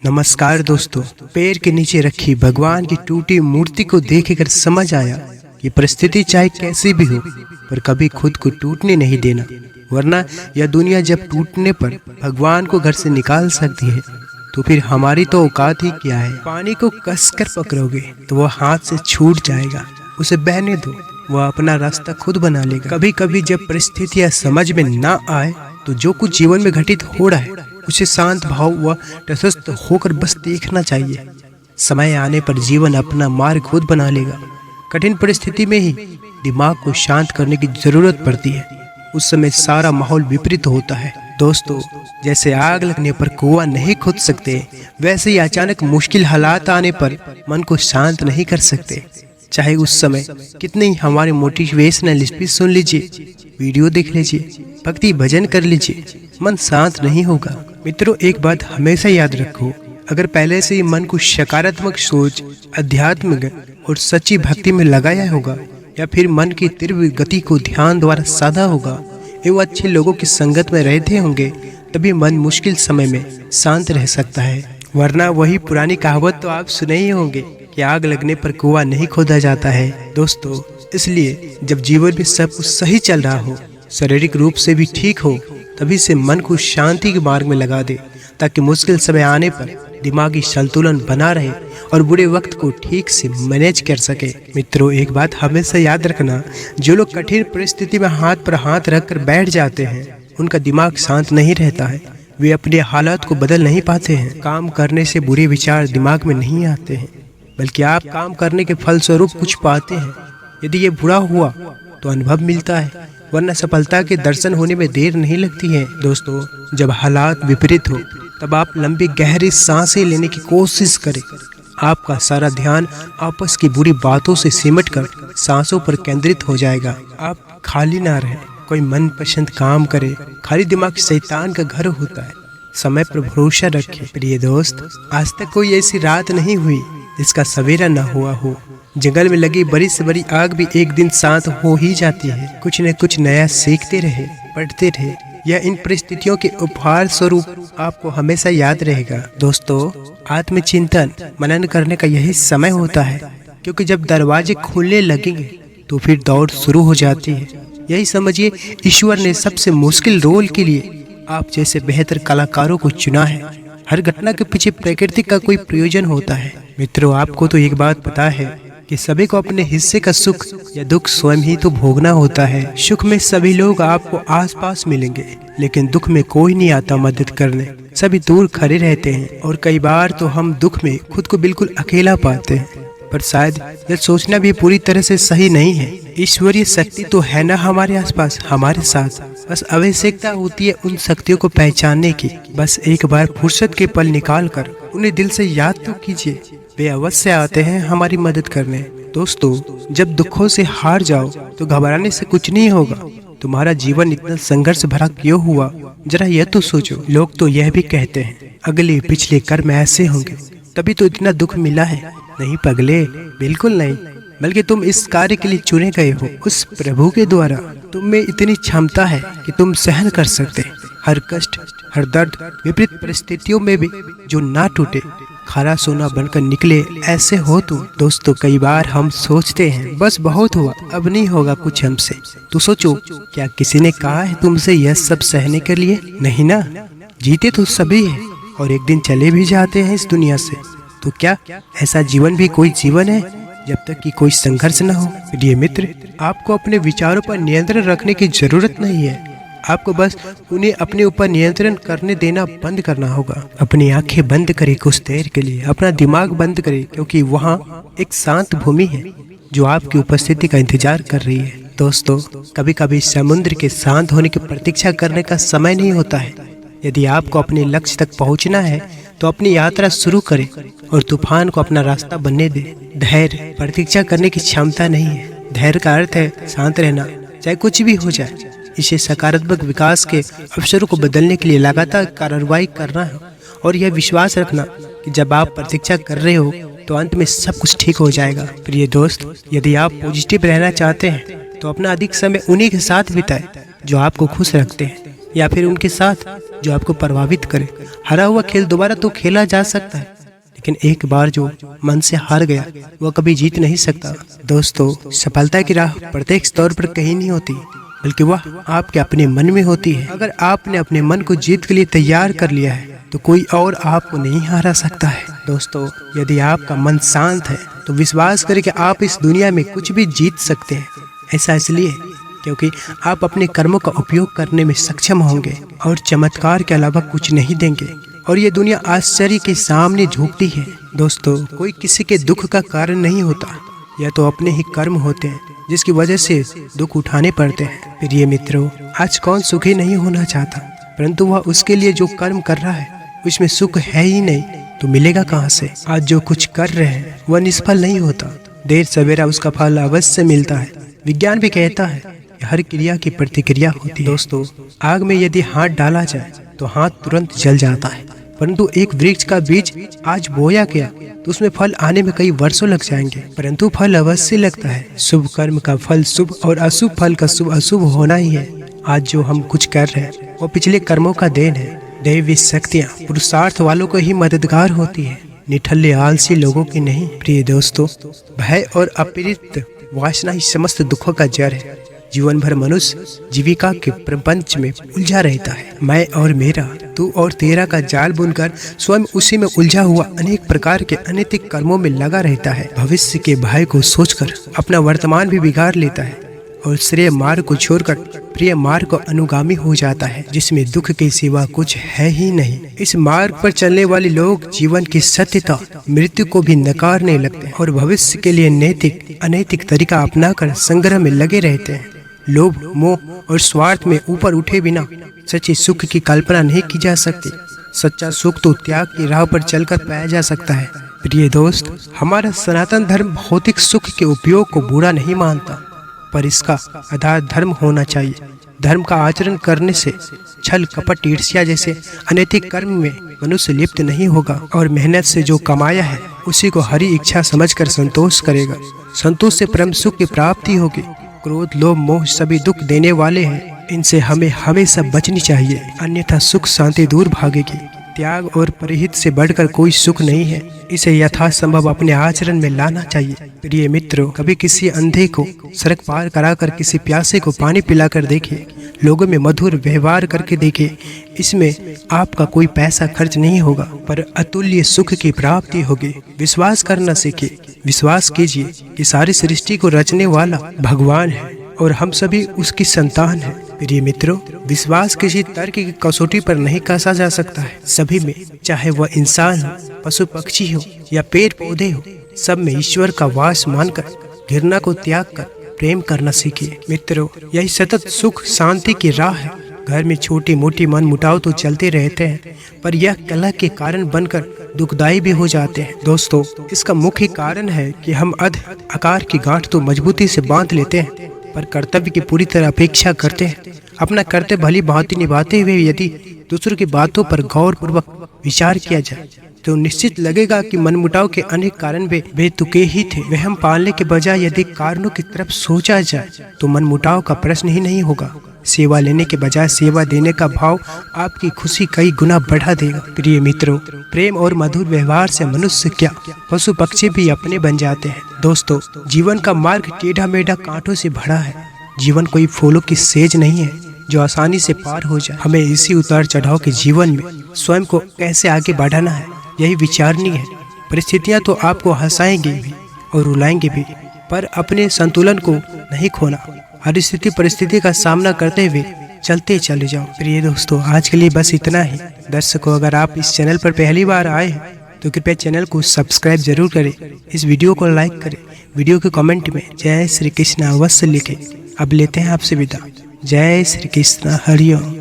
नमस्कार दोस्तों। पैर के नीचे रखी भगवान की टूटी मूर्ति को देखकर समझ आया कि परिस्थिति चाहे कैसी भी हो पर कभी खुद को टूटने नहीं देना, वरना यह दुनिया जब टूटने पर भगवान को घर से निकाल सकती है तो फिर हमारी तो औकात ही क्या है। पानी को कसकर पकड़ोगे तो वह हाथ से छूट जाएगा, उसे बहने दो, वह अपना रास्ता खुद बना लेगा। कभी कभी जब परिस्थितियां समझ में ना आए तो जो कुछ जीवन में घटित हो रहा है उसे शांत भाव व तटस्थ होकर बस देखना चाहिए। समय आने पर जीवन अपना मार्ग खुद बना लेगा। कठिन परिस्थिति में ही दिमाग को शांत करने की जरूरत पड़ती है, उस समय सारा माहौल विपरीत होता है। दोस्तों, जैसे आग लगने पर कुआं नहीं खोद सकते, वैसे ही अचानक मुश्किल हालात आने पर मन को शांत नहीं कर सकते। चाहे उस समय कितने ही हमारे मोटिवेशनल स्पीच सुन लीजिए, वीडियो देख लीजिए, भक्ति भजन कर लीजिए, मन शांत नहीं होगा। मित्रों, एक बात हमेशा याद रखो, अगर पहले से ही मन को सकारात्मक सोच, अध्यात्म और सच्ची भक्ति में लगाया होगा या फिर मन की तीव्र गति को ध्यान द्वारा साधा होगा एवं अच्छे लोगों की संगत में रहते होंगे, तभी मन मुश्किल समय में शांत रह सकता है। वरना वही पुरानी कहावत तो आप सुने ही होंगे कि आग लगने पर कुआं नहीं खोदा जाता है। दोस्तों, इसलिए जब जीवन में सब कुछ सही चल रहा हो, शारीरिक रूप से भी ठीक हो, तभी से मन को शांति के मार्ग में लगा दे, ताकि मुश्किल समय आने पर दिमागी संतुलन बना रहे और बुरे वक्त को ठीक से मैनेज कर सके। मित्रों, एक बात हमेशा याद रखना, जो लोग कठिन परिस्थिति में हाथ पर हाथ रखकर बैठ जाते हैं, उनका दिमाग शांत नहीं रहता है, वे अपने हालात को बदल नहीं पाते हैं। काम करने से बुरे विचार दिमाग में नहीं आते हैं, बल्कि आप काम करने के फलस्वरूप कुछ पाते हैं। यदि ये बुरा हुआ तो अनुभव मिलता है, वरना सफलता के दर्शन होने में देर नहीं लगती है। दोस्तों, जब हालात विपरीत हो तब आप लंबी गहरी सांसें लेने की कोशिश करें। आपका सारा ध्यान आपस की बुरी बातों से सिमटकर सांसों पर केंद्रित हो जाएगा। आप खाली ना रहे, कोई मनपसंद काम करे। खाली दिमाग शैतान का घर होता है। समय पर भरोसा रखें। प्रिय दोस्त, आज तक कोई ऐसी रात नहीं हुई जिसका सवेरा न हुआ हो। जंगल में लगी बड़ी से बड़ी आग भी एक दिन शांत हो ही जाती है। कुछ न कुछ नया सीखते रहे, पढ़ते रहे, यह इन परिस्थितियों के उपहार स्वरूप आपको हमेशा याद रहेगा। दोस्तों, आत्मचिंतन मनन करने का यही समय होता है, क्योंकि जब दरवाजे खुलने लगेंगे तो फिर दौड़ शुरू हो जाती है। यही समझिए, ईश्वर ने सबसे मुश्किल रोल के लिए आप जैसे बेहतर कलाकारों को चुना है। हर घटना के पीछे प्रकृति का कोई प्रयोजन होता है। मित्रों, आपको तो एक बात पता है कि सभी को अपने हिस्से का सुख या दुख स्वयं ही तो भोगना होता है। सुख में सभी लोग आपको आसपास मिलेंगे, लेकिन दुख में कोई नहीं आता मदद करने। सभी दूर खड़े रहते हैं और कई बार तो हम दुख में खुद को बिल्कुल अकेला पाते हैं। पर शायद यह सोचना भी पूरी तरह से सही नहीं है। ईश्वरीय शक्ति तो है ना हमारे आसपास, हमारे साथ। बस आवश्यकता होती है उन शक्तियों को पहचानने की। बस एक बार फुर्सत के पल निकाल कर उन्हें दिल से याद तो कीजिए, वे अवश्य आते हैं हमारी मदद करने। दोस्तों, जब दुखों से हार जाओ तो घबराने से कुछ नहीं होगा। तुम्हारा जीवन इतना संघर्ष भरा क्यों हुआ, जरा यह तो सोचो। लोग तो यह भी कहते हैं, अगले पिछले कर्म ऐसे होंगे तभी तो इतना दुख मिला है। नहीं पगले, बिल्कुल नहीं, बल्कि तुम इस कार्य के लिए चुने गए हो। उस प्रभु के द्वारा तुम में इतनी क्षमता है कि तुम सहन कर सकते हर कष्ट, हर दर्द। विपरीत परिस्थितियों में भी जो ना टूटे, खरा सोना बनकर निकले, ऐसे हो तुम। दोस्तों, कई बार हम सोचते हैं बस बहुत हुआ, अब नहीं होगा कुछ हमसे। तो सोचो, क्या किसी ने कहा है तुमसे यह सब सहने के लिए? नहीं ना। जीते तो सभी है और एक दिन चले भी जाते हैं इस दुनिया से। तो क्या ऐसा जीवन भी कोई जीवन है जब तक कि कोई संघर्ष न हो? प्रिय मित्र, आपको अपने विचारों पर नियंत्रण रखने की जरूरत नहीं है। आपको बस उन्हें अपने ऊपर नियंत्रण करने देना बंद करना होगा। अपनी आंखें बंद करें कुछ देर के लिए, अपना दिमाग बंद करें, क्योंकि वहाँ एक शांत भूमि है जो आपकी उपस्थिति का इंतजार कर रही है। दोस्तों, कभी कभी समुद्र के शांत होने की प्रतीक्षा करने का समय नहीं होता है। यदि आपको अपने लक्ष्य तक पहुँचना है तो अपनी यात्रा शुरू करें और तूफान को अपना रास्ता बनने दे। धैर्य प्रतीक्षा करने की क्षमता नहीं है। धैर्य का अर्थ है शांत रहना, चाहे कुछ भी हो जाए। इसे सकारात्मक विकास के अवसरों को बदलने के लिए लगातार कार्रवाई करना है और यह विश्वास रखना कि जब आप प्रतीक्षा कर रहे हो तो अंत में सब कुछ ठीक हो जाएगा। प्रिय दोस्त, यदि आप पॉजिटिव रहना चाहते हैं तो अपना अधिक समय उन्हीं के साथ बिताएं जो आपको खुश रखते हैं। या फिर उनके साथ जो आपको प्रभावित करे। हारा हुआ खेल दोबारा तो खेला जा सकता है, लेकिन एक बार जो मन से हार गया वह कभी जीत नहीं सकता। दोस्तों, सफलता की राह प्रत्यक्ष तौर पर कहीं नहीं होती, बल्कि वह आपके अपने मन में होती है। अगर आपने अपने मन को जीत के लिए तैयार कर लिया है तो कोई और आपको नहीं हरा सकता है। दोस्तों, यदि आपका मन शांत है तो विश्वास करें कि आप इस दुनिया में कुछ भी जीत सकते हैं। ऐसा इसलिए क्योंकि आप अपने कर्मों का उपयोग करने में सक्षम होंगे और चमत्कार के अलावा कुछ नहीं देंगे, और ये दुनिया आश्चर्य के सामने झुकती है। दोस्तों, कोई किसी के दुख का कारण नहीं होता, यह तो अपने ही कर्म होते हैं जिसकी वजह से दुख उठाने पड़ते हैं। प्रिय मित्रों, आज कौन सुखी नहीं होना चाहता, परंतु वह उसके लिए जो कर्म कर रहा है उसमें सुख है ही नहीं तो मिलेगा कहाँ से। आज जो कुछ कर रहे हैं वह निष्फल नहीं होता, देर सवेरा उसका फल अवश्य मिलता है। विज्ञान भी कहता है कि हर क्रिया की प्रतिक्रिया होती है। दोस्तों, आग में यदि हाथ डाला जाए तो हाथ तुरंत जल जाता है, परंतु एक वृक्ष का बीज आज बोया गया तो उसमें फल आने में कई वर्षों लग जाएंगे, परंतु फल अवश्य लगता है। शुभ कर्म का फल शुभ और अशुभ फल का शुभ अशुभ होना ही है। आज जो हम कुछ कर रहे हैं वो पिछले कर्मों का देन है। दैवी शक्तियाँ पुरुषार्थ वालों को ही मददगार होती है, निठल्ले आलसी लोगों की नहीं। प्रिय दोस्तों, भय और अपीड़ित वासना ही समस्त दुखों का जड़ है। जीवन भर मनुष्य जीविका के प्रपंच में उलझा रहता है। मैं और मेरा, तू और तेरा का जाल बुनकर स्वयं उसी में उलझा हुआ अनेक प्रकार के अनैतिक कर्मों में लगा रहता है। भविष्य के भय को सोचकर अपना वर्तमान भी बिगाड़ लेता है और श्रेय मार्ग को छोड़कर प्रिय मार्ग को अनुगामी हो जाता है, जिसमें दुख के सिवा कुछ है ही नहीं। इस मार्ग पर चलने वाले लोग जीवन की सत्यता, मृत्यु को भी नकारने लगते हैं और भविष्य के लिए नैतिक अनैतिक तरीका अपनाकर संग्रह में लगे रहते हैं। लोभ, मोह और स्वार्थ में ऊपर उठे बिना सच्चे सुख की कल्पना नहीं की जा सकती। सच्चा सुख तो त्याग की राह पर चलकर पाया जा सकता है। प्रिय दोस्त, हमारा सनातन धर्म भौतिक सुख के उपयोग को बुरा नहीं मानता, पर इसका आधार धर्म होना चाहिए। धर्म का आचरण करने से छल, कपट, ईर्ष्या जैसे अनैतिक कर्म में मनुष्य लिप्त नहीं होगा और मेहनत से जो कमाया है उसी को हरी इच्छा समझकर संतोष करेगा। संतोष से परम सुख की प्राप्ति होगी। क्रोध, लोभ, मोह सभी दुख देने वाले हैं, इनसे हमें हमेशा बचनी चाहिए, अन्यथा सुख शांति दूर भागेगी। त्याग और परिहित से बढ़कर कोई सुख नहीं है, इसे यथासंभव अपने आचरण में लाना चाहिए। प्रिय मित्रों, कभी किसी अंधे को सड़क पार कराकर किसी प्यासे को पानी पिलाकर देखिए, लोगों में मधुर व्यवहार करके देखिए। इसमें आपका कोई पैसा खर्च नहीं होगा, पर अतुल्य सुख की प्राप्ति होगी। विश्वास करना सीखिए। विश्वास कीजिए कि सारी सृष्टि को रचने वाला भगवान है और हम सभी उसकी संतान हैं। प्रिय मित्रों, विश्वास किसी तर्क की कसौटी पर नहीं कसा जा सकता है। सभी में, चाहे वह इंसान हो, पशु पक्षी हो या पेड़ पौधे हो, सब में ईश्वर का वास मानकर घृणा को त्याग कर प्रेम करना सीखिए। मित्रों, यही सतत सुख शांति की राह है। घर में छोटी मोटी मन मुटाव तो चलते रहते हैं, पर यह कलह के कारण बनकर दुखदायी भी हो जाते हैं। दोस्तों, इसका मुख्य कारण है कि हम अध आकार की गांठ तो मजबूती से बांध लेते हैं, पर कर्तव्य की पूरी तरह अपेक्षा करते हैं। अपना कर्तव्य भली भांति निभाते हुए यदि दूसरों की बातों पर गौर पूर्वक विचार किया जाए तो निश्चित लगेगा कि मनमुटाव के अनेक कारण वे बेतुके ही थे। वहम पालने के बजाय यदि कारणों की तरफ सोचा जाए तो मनमुटाव का प्रश्न ही नहीं होगा। सेवा लेने के बजाय सेवा देने का भाव आपकी खुशी कई गुना बढ़ा देगा। प्रिय मित्रों, प्रेम और मधुर व्यवहार से मनुष्य क्या, पशु पक्षी भी अपने बन जाते हैं। दोस्तों, जीवन का मार्ग टेढ़ा मेढ़ा कांटों से भरा है। जीवन कोई फूलों की सेज नहीं है जो आसानी से पार हो जाए। हमें इसी उतार चढ़ाव के जीवन में स्वयं को कैसे आगे बढ़ाना है, यही विचारनीय है। परिस्थितियां तो आपको हंसाएंगी भी और रुलाएंगी भी, पर अपने संतुलन को नहीं खोना। हर स्थिति परिस्थिति का सामना करते हुए चलते चले जाओ। प्रिय दोस्तों, आज के लिए बस इतना ही। दर्शकों, अगर आप इस चैनल पर पहली बार आए हैं तो कृपया चैनल को सब्सक्राइब जरूर करें, इस वीडियो को लाइक करें, वीडियो के कमेंट में जय श्री कृष्ण अवश्य लिखें। अब लेते हैं आपसे विदा। जय श्री कृष्ण, हरि ओम।